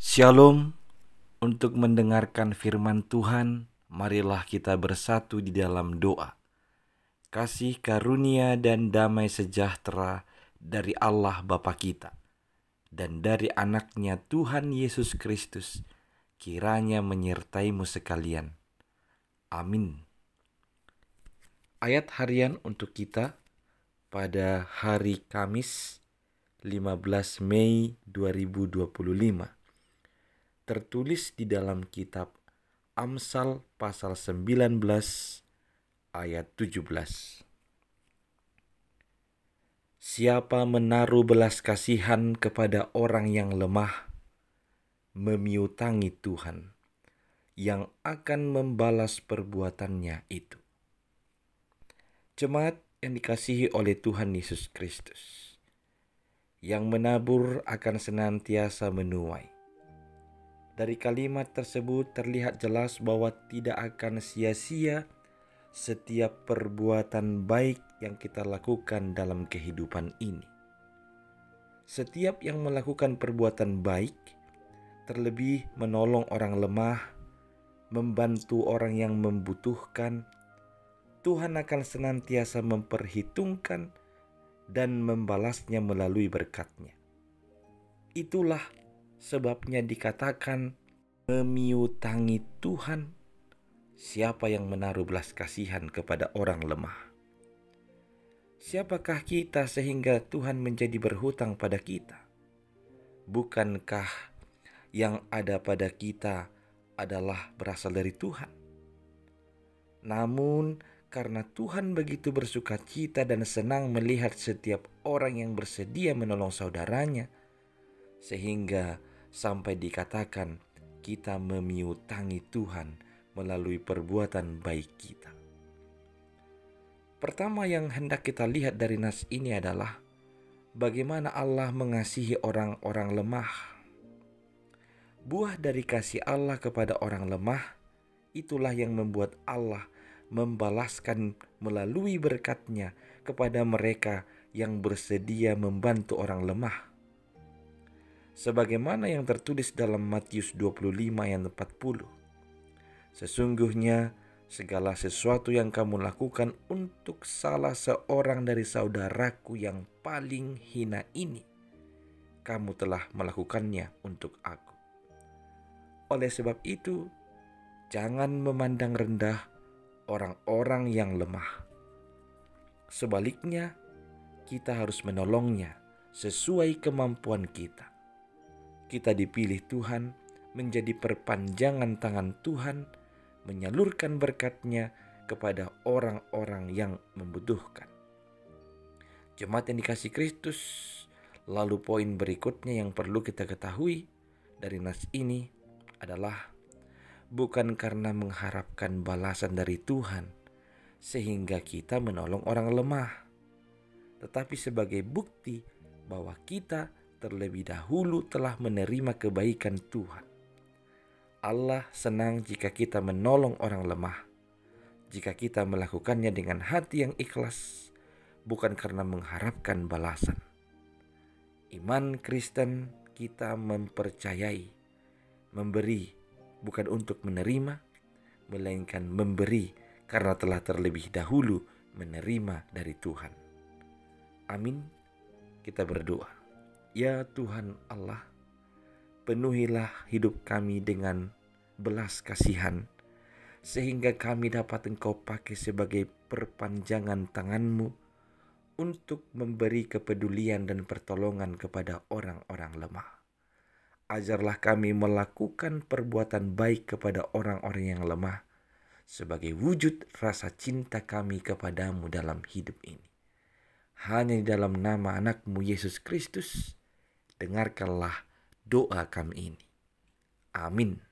Shalom. Untuk mendengarkan firman Tuhan, marilah kita bersatu di dalam doa. Kasih karunia dan damai sejahtera dari Allah Bapa kita dan dari anaknya Tuhan Yesus Kristus kiranya menyertaimu sekalian. Amin. Ayat harian untuk kita pada hari Kamis 15 Mei 2025 tertulis di dalam kitab Amsal pasal 19 ayat 17. Siapa menaruh belas kasihan kepada orang yang lemah, memiutangi Tuhan, yang akan membalas perbuatannya itu. Jemaat yang dikasihi oleh Tuhan Yesus Kristus, yang menabur akan senantiasa menuai. Dari kalimat tersebut terlihat jelas bahwa tidak akan sia-sia setiap perbuatan baik yang kita lakukan dalam kehidupan ini. Setiap yang melakukan perbuatan baik, terlebih menolong orang lemah, membantu orang yang membutuhkan, Tuhan akan senantiasa memperhitungkan dan membalasnya melalui berkat-Nya. Itulah sebabnya dikatakan memiutangi Tuhan siapa yang menaruh belas kasihan kepada orang lemah. Siapakah kita sehingga Tuhan menjadi berhutang pada kita? Bukankah yang ada pada kita adalah berasal dari Tuhan? Namun karena Tuhan begitu bersukacita dan senang melihat setiap orang yang bersedia menolong saudaranya, sehingga sampai dikatakan kita memiutangi Tuhan melalui perbuatan baik kita. Pertama yang hendak kita lihat dari nas ini adalah bagaimana Allah mengasihi orang-orang lemah. Buah dari kasih Allah kepada orang lemah, itulah yang membuat Allah membalaskan melalui berkat-Nya kepada mereka yang bersedia membantu orang lemah. Sebagaimana yang tertulis dalam Matius 25 ayat 40. Sesungguhnya segala sesuatu yang kamu lakukan untuk salah seorang dari saudaraku yang paling hina ini, kamu telah melakukannya untuk aku. Oleh sebab itu, jangan memandang rendah orang-orang yang lemah. Sebaliknya, kita harus menolongnya sesuai kemampuan kita. Kita dipilih Tuhan menjadi perpanjangan tangan Tuhan, menyalurkan berkat-Nya kepada orang-orang yang membutuhkan. Jemaat yang dikasihi Kristus, lalu poin berikutnya yang perlu kita ketahui dari nas ini adalah bukan karena mengharapkan balasan dari Tuhan sehingga kita menolong orang lemah, tetapi sebagai bukti bahwa kita terlebih dahulu telah menerima kebaikan Tuhan. Allah senang jika kita menolong orang lemah, jika kita melakukannya dengan hati yang ikhlas, bukan karena mengharapkan balasan. Iman Kristen kita mempercayai, memberi bukan untuk menerima, melainkan memberi karena telah terlebih dahulu menerima dari Tuhan. Amin. Kita berdoa. Ya Tuhan Allah, penuhilah hidup kami dengan belas kasihan, sehingga kami dapat Engkau pakai sebagai perpanjangan tangan-Mu untuk memberi kepedulian dan pertolongan kepada orang-orang lemah. Ajarlah kami melakukan perbuatan baik kepada orang-orang yang lemah, sebagai wujud rasa cinta kami kepadamu dalam hidup ini. Hanya di dalam nama anak-Mu Yesus Kristus, dengarkanlah doa kami ini. Amin.